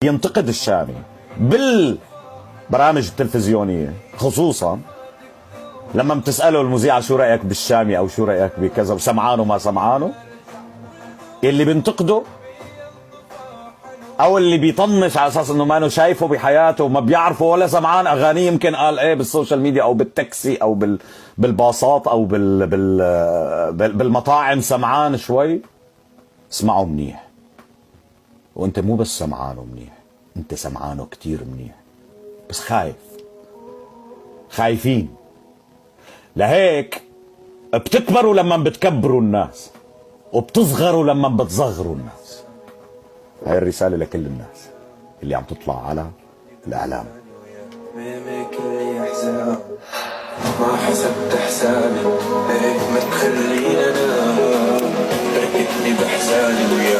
ينتقد الشامي بالبرامج التلفزيونية، خصوصا لما بتسأله المذيعة شو رأيك بالشامي أو شو رأيك بكذا وسمعانه ما سمعانه، اللي بينتقده أو اللي بيطنش على أساس إنه ما شايفه بحياته وما بيعرفه ولا سمعان أغانيه، يمكن قال إيه بالسوشيال ميديا أو بالتاكسي أو بالباصات أو بالمطاعم سمعان شوي. اسمعه منيح، وانت مو بس سمعانه منيح، انت سمعانه كتير منيح، بس خايفين. لهيك بتكبروا لما بتكبروا الناس، وبتصغروا لما بتصغروا الناس. هاي الرسالة لكل الناس اللي عم تطلع على الإعلام. ما حسبت حسابي، ما تخلينا أنا تركتني بحزاني ويا